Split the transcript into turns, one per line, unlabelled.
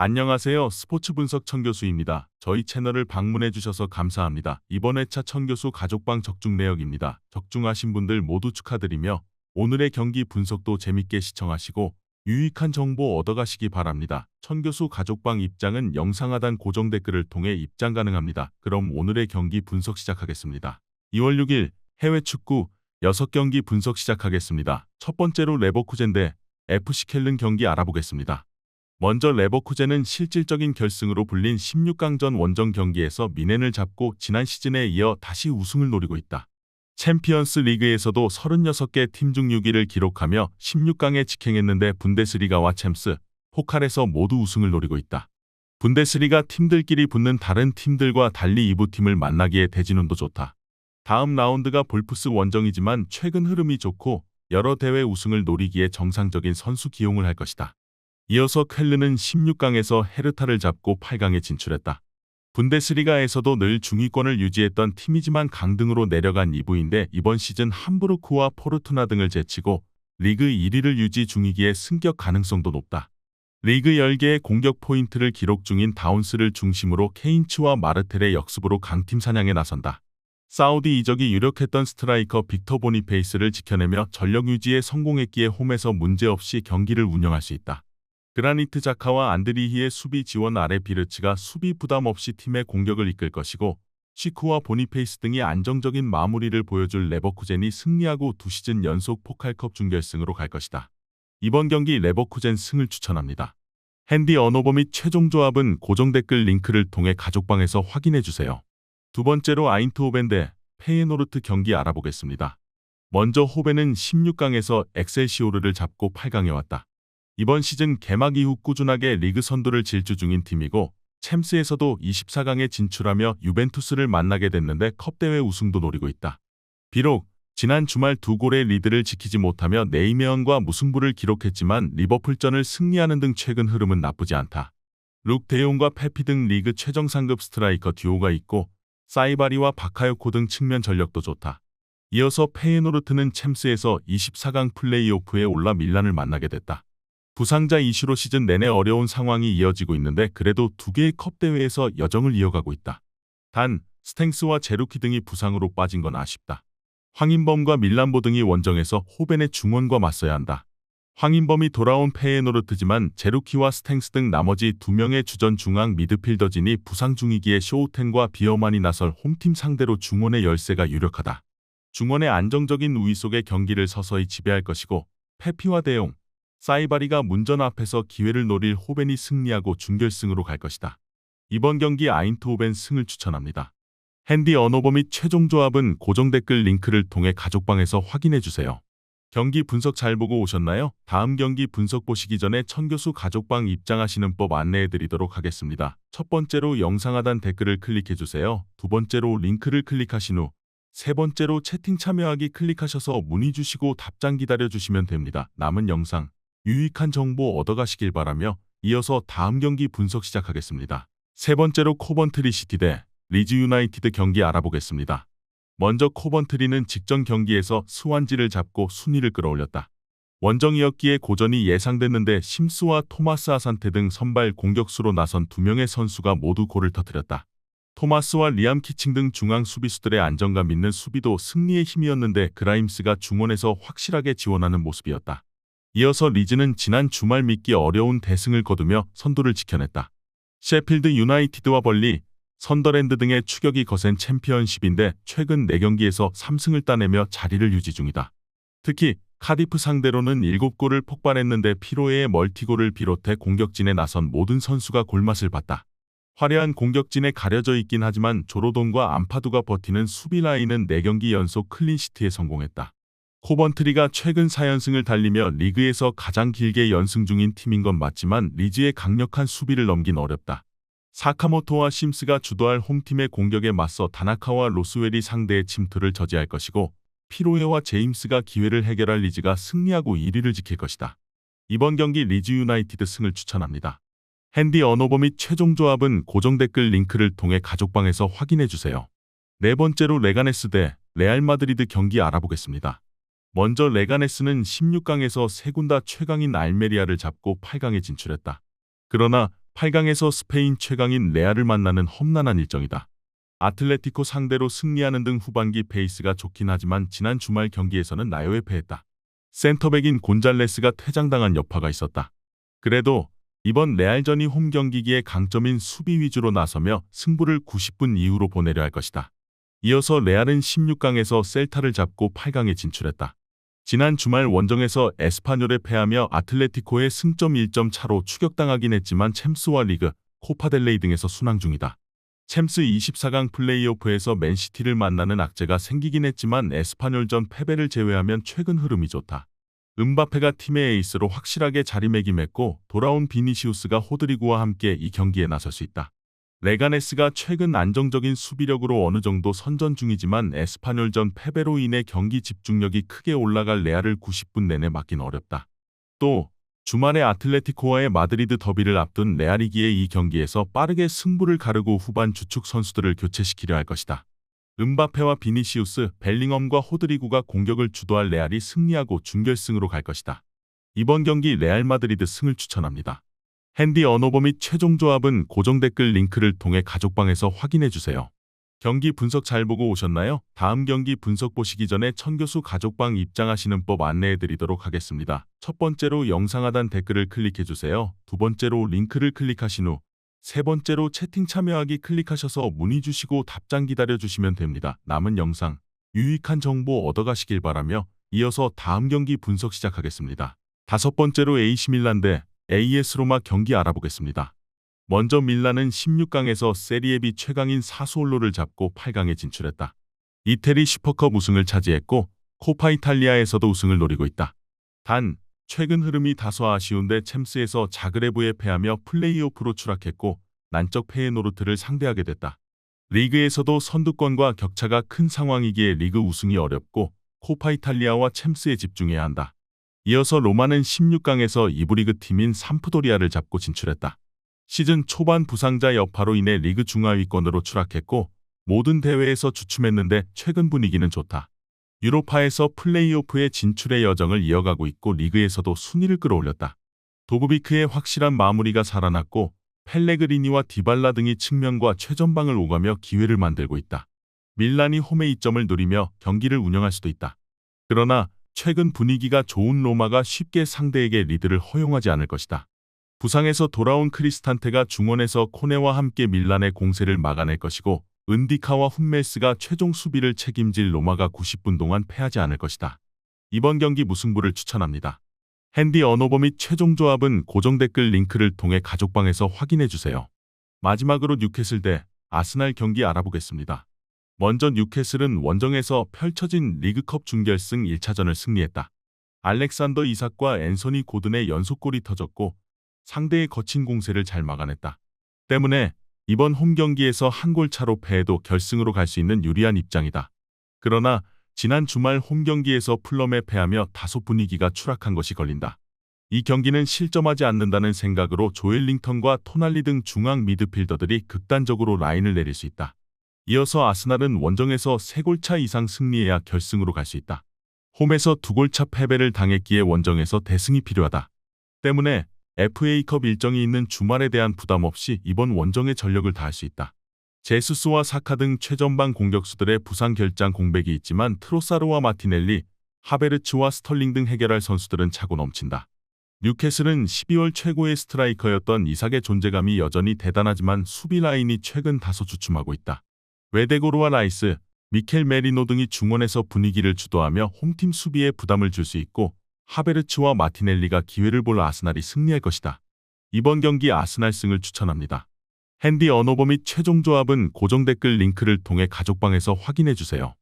안녕하세요. 스포츠 분석 천교수입니다. 저희 채널을 방문해 주셔서 감사합니다. 이번 회차 천교수 가족방 적중 내역입니다. 적중하신 분들 모두 축하드리며 오늘의 경기 분석도 재밌게 시청하시고 유익한 정보 얻어가시기 바랍니다. 천교수 가족방 입장은 영상 하단 고정 댓글을 통해 입장 가능합니다. 그럼 오늘의 경기 분석 시작하겠습니다. 2월 6일 해외 축구 6경기 분석 시작하겠습니다. 첫 번째로 레버쿠젠 대 FC 켈른 경기 알아보겠습니다. 먼저 레버쿠젠은 실질적인 결승으로 불린 16강전 원정 경기에서 미넨을 잡고 지난 시즌에 이어 다시 우승을 노리고 있다. 챔피언스 리그에서도 36개 팀 중 6위를 기록하며 16강에 직행했는데 분데스리가와 챔스, 포칼에서 모두 우승을 노리고 있다. 분데스리가 팀들끼리 붙는 다른 팀들과 달리 2부 팀을 만나기에 대진운도 좋다. 다음 라운드가 볼프스 원정이지만 최근 흐름이 좋고 여러 대회 우승을 노리기에 정상적인 선수 기용을 할 것이다. 이어서 켈른은 16강에서 헤르타를 잡고 8강에 진출했다. 분데스리가에서도 늘 중위권을 유지했던 팀이지만 강등으로 내려간 2부인데 이번 시즌 함부르크와 포르투나 등을 제치고 리그 1위를 유지 중이기에 승격 가능성도 높다. 리그 10개의 공격 포인트를 기록 중인 다운스를 중심으로 케인츠와 마르텔의 역습으로 강팀 사냥에 나선다. 사우디 이적이 유력했던 스트라이커 빅터 보니페이스를 지켜내며 전력 유지에 성공했기에 홈에서 문제없이 경기를 운영할 수 있다. 그라니트 자카와 안드리히의 수비 지원 아래 비르츠가 수비 부담 없이 팀의 공격을 이끌 것이고 시쿠와 보니페이스 등이 안정적인 마무리를 보여줄 레버쿠젠이 승리하고 2시즌 연속 포칼컵 준결승으로 갈 것이다. 이번 경기 레버쿠젠 승을 추천합니다. 핸디 언어버 및 최종 조합은 고정 댓글 링크를 통해 가족방에서 확인해주세요. 두 번째로 아인트호벤 대 페예노르트 경기 알아보겠습니다. 먼저 호벤은 16강에서 엑셀시오르를 잡고 8강에 왔다. 이번 시즌 개막 이후 꾸준하게 리그 선두를 질주 중인 팀이고 챔스에서도 24강에 진출하며 유벤투스를 만나게 됐는데 컵대회 우승도 노리고 있다. 비록 지난 주말 2골의 리드를 지키지 못하며 네이메언과 무승부를 기록했지만 리버풀전을 승리하는 등 최근 흐름은 나쁘지 않다. 룩 데용과 페피 등 리그 최정 상급 스트라이커 듀오가 있고 사이바리와 바카요코 등 측면 전력도 좋다. 이어서 페예노르트는 챔스에서 24강 플레이오프에 올라 밀란을 만나게 됐다. 부상자 이슈로 시즌 내내 어려운 상황이 이어지고 있는데 그래도 2개의 컵대회에서 여정을 이어가고 있다. 단 스탱스와 제루키 등이 부상으로 빠진 건 아쉽다. 황인범과 밀란보 등이 원정에서 호벤의 중원과 맞서야 한다. 황인범이 돌아온 페예노르트지만 제루키와 스탱스 등 나머지 2명의 주전 중앙 미드필더진이 부상 중이기에 쇼우텐과 비어만이 나설 홈팀 상대로 중원의 열세가 유력하다. 중원의 안정적인 우위 속에 경기를 서서히 지배할 것이고 페피와 데용, 사이바리가 문전 앞에서 기회를 노릴 호벤이 승리하고 준결승으로 갈 것이다. 이번 경기 아인트호벤 승을 추천합니다. 핸디 언어버 및 최종 조합은 고정 댓글 링크를 통해 가족방에서 확인해주세요. 경기 분석 잘 보고 오셨나요? 다음 경기 분석 보시기 전에 천교수 가족방 입장하시는 법 안내해드리도록 하겠습니다. 첫 번째로 영상 하단 댓글을 클릭해주세요. 두 번째로 링크를 클릭하신 후 세 번째로 채팅 참여하기 클릭하셔서 문의 주시고 답장 기다려주시면 됩니다. 남은 영상 유익한 정보 얻어가시길 바라며 이어서 다음 경기 분석 시작하겠습니다. 세 번째로 코번트리 시티 대 리즈 유나이티드 경기 알아보겠습니다. 먼저 코번트리는 직전 경기에서 스완지를 잡고 순위를 끌어올렸다. 원정이었기에 고전이 예상됐는데 심스와 토마스 아산테 등 선발 공격수로 나선 2명의 선수가 모두 골을 터뜨렸다. 토마스와 리암 키칭 등 중앙 수비수들의 안정감 있는 수비도 승리의 힘이었는데 그라임스가 중원에서 확실하게 지원하는 모습이었다. 이어서 리즈는 지난 주말 믿기 어려운 대승을 거두며 선두를 지켜냈다. 셰필드 유나이티드와 벌리, 선더랜드 등의 추격이 거센 챔피언십인데 최근 4경기에서 3승을 따내며 자리를 유지 중이다. 특히 카디프 상대로는 7골을 폭발했는데 피로에의 멀티골을 비롯해 공격진에 나선 모든 선수가 골맛을 봤다. 화려한 공격진에 가려져 있긴 하지만 조로돈과 암파두가 버티는 수비 라인은 4경기 연속 클린시트에 성공했다. 코번트리가 최근 4연승을 달리며 리그에서 가장 길게 연승 중인 팀인 건 맞지만 리즈의 강력한 수비를 넘긴 어렵다. 사카모토와 심스가 주도할 홈팀의 공격에 맞서 다나카와 로스웰이 상대의 침투를 저지할 것이고 피로에와 제임스가 기회를 해결할 리즈가 승리하고 1위를 지킬 것이다. 이번 경기 리즈 유나이티드 승을 추천합니다. 핸디 언어버 및 최종 조합은 고정 댓글 링크를 통해 가족방에서 확인해주세요. 네 번째로 레가네스 대 레알 마드리드 경기 알아보겠습니다. 먼저 레가네스는 16강에서 세군다 최강인 알메리아를 잡고 8강에 진출했다. 그러나 8강에서 스페인 최강인 레알을 만나는 험난한 일정이다. 아틀레티코 상대로 승리하는 등 후반기 페이스가 좋긴 하지만 지난 주말 경기에서는 라요에 패했다. 센터백인 곤잘레스가 퇴장당한 여파가 있었다. 그래도 이번 레알전이 홈 경기기에 강점인 수비 위주로 나서며 승부를 90분 이후로 보내려 할 것이다. 이어서 레알은 16강에서 셀타를 잡고 8강에 진출했다. 지난 주말 원정에서 에스파뇰에 패하며 아틀레티코의 승점 1점 차로 추격당하긴 했지만 챔스와 리그, 코파델레이 등에서 순항 중이다. 챔스 24강 플레이오프에서 맨시티를 만나는 악재가 생기긴 했지만 에스파뇰전 패배를 제외하면 최근 흐름이 좋다. 음바페가 팀의 에이스로 확실하게 자리매김했고 돌아온 비니시우스가 호드리구와 함께 이 경기에 나설 수 있다. 레가네스가 최근 안정적인 수비력으로 어느 정도 선전 중이지만 에스파뇰전 패배로 인해 경기 집중력이 크게 올라갈 레알을 90분 내내 막긴 어렵다. 또 주말에 아틀레티코와의 마드리드 더비를 앞둔 레알이기에 이 경기에서 빠르게 승부를 가르고 후반 주축 선수들을 교체시키려 할 것이다. 음바페와 비니시우스, 벨링엄과 호드리구가 공격을 주도할 레알이 승리하고 준결승으로 갈 것이다. 이번 경기 레알 마드리드 승을 추천합니다. 핸디 언어버 및 최종 조합은 고정 댓글 링크를 통해 가족방에서 확인해주세요. 경기 분석 잘 보고 오셨나요? 다음 경기 분석 보시기 전에 천교수 가족방 입장하시는 법 안내해드리도록 하겠습니다. 첫 번째로 영상 하단 댓글을 클릭해주세요. 두 번째로 링크를 클릭하신 후 세 번째로 채팅 참여하기 클릭하셔서 문의 주시고 답장 기다려주시면 됩니다. 남은 영상 유익한 정보 얻어가시길 바라며 이어서 다음 경기 분석 시작하겠습니다. 다섯 번째로 AC 밀란 대 AS 로마 경기 알아보겠습니다. 먼저 밀란은 16강에서 세리에비 최강인 사수올로를 잡고 8강에 진출했다. 이태리 슈퍼컵 우승을 차지했고 코파 이탈리아에서도 우승을 노리고 있다. 단 최근 흐름이 다소 아쉬운데 챔스에서 자그레브에 패하며 플레이오프로 추락했고 난적 페예노르트를 상대하게 됐다. 리그에서도 선두권과 격차가 큰 상황이기에 리그 우승이 어렵고 코파 이탈리아와 챔스에 집중해야 한다. 이어서 로마는 16강에서 이브리그 팀인 삼프도리아를 잡고 진출했다. 시즌 초반 부상자 여파로 인해 리그 중하위권으로 추락했고 모든 대회에서 주춤했는데 최근 분위기는 좋다. 유로파에서 플레이오프의 진출의 여정을 이어가고 있고 리그에서도 순위를 끌어올렸다. 도브비크의 확실한 마무리가 살아났고 펠레그리니와 디발라 등이 측면과 최전방을 오가며 기회를 만들고 있다. 밀란이 홈의 이점을 노리며 경기를 운영할 수도 있다. 그러나 최근 분위기가 좋은 로마가 쉽게 상대에게 리드를 허용하지 않을 것이다. 부상에서 돌아온 크리스탄테가 중원에서 코네와 함께 밀란의 공세를 막아낼 것이고 은디카와 훈멜스가 최종 수비를 책임질 로마가 90분 동안 패하지 않을 것이다. 이번 경기 무승부를 추천합니다. 핸디 언어버 및 최종 조합은 고정 댓글 링크를 통해 가족방에서 확인해주세요. 마지막으로 뉴캐슬 대 아스날 경기 알아보겠습니다. 먼저 뉴캐슬은 원정에서 펼쳐진 리그컵 준결승 1차전을 승리했다. 알렉산더 이삭과 앤소니 고든의 연속골이 터졌고 상대의 거친 공세를 잘 막아냈다. 때문에 이번 홈 경기에서 한 골 차로 패해도 결승으로 갈 수 있는 유리한 입장이다. 그러나 지난 주말 홈 경기에서 풀럼에 패하며 다소 분위기가 추락한 것이 걸린다. 이 경기는 실점하지 않는다는 생각으로 조엘링턴과 토날리 등 중앙 미드필더들이 극단적으로 라인을 내릴 수 있다. 이어서 아스날은 원정에서 3골차 이상 승리해야 결승으로 갈 수 있다. 홈에서 2골차 패배를 당했기에 원정에서 대승이 필요하다. 때문에 FA컵 일정이 있는 주말에 대한 부담 없이 이번 원정에 전력을 다할 수 있다. 제수스와 사카 등 최전방 공격수들의 부상 결장 공백이 있지만 트로사르와 마티넬리, 하베르츠와 스털링 등 해결할 선수들은 차고 넘친다. 뉴캐슬은 12월 최고의 스트라이커였던 이삭의 존재감이 여전히 대단하지만 수비 라인이 최근 다소 주춤하고 있다. 웨데고르와 라이스, 미켈 메리노 등이 중원에서 분위기를 주도하며 홈팀 수비에 부담을 줄 수 있고 하베르츠와 마티넬리가 기회를 볼 아스날이 승리할 것이다. 이번 경기 아스날 승을 추천합니다. 핸디 언어버 및 최종 조합은 고정 댓글 링크를 통해 가족방에서 확인해주세요.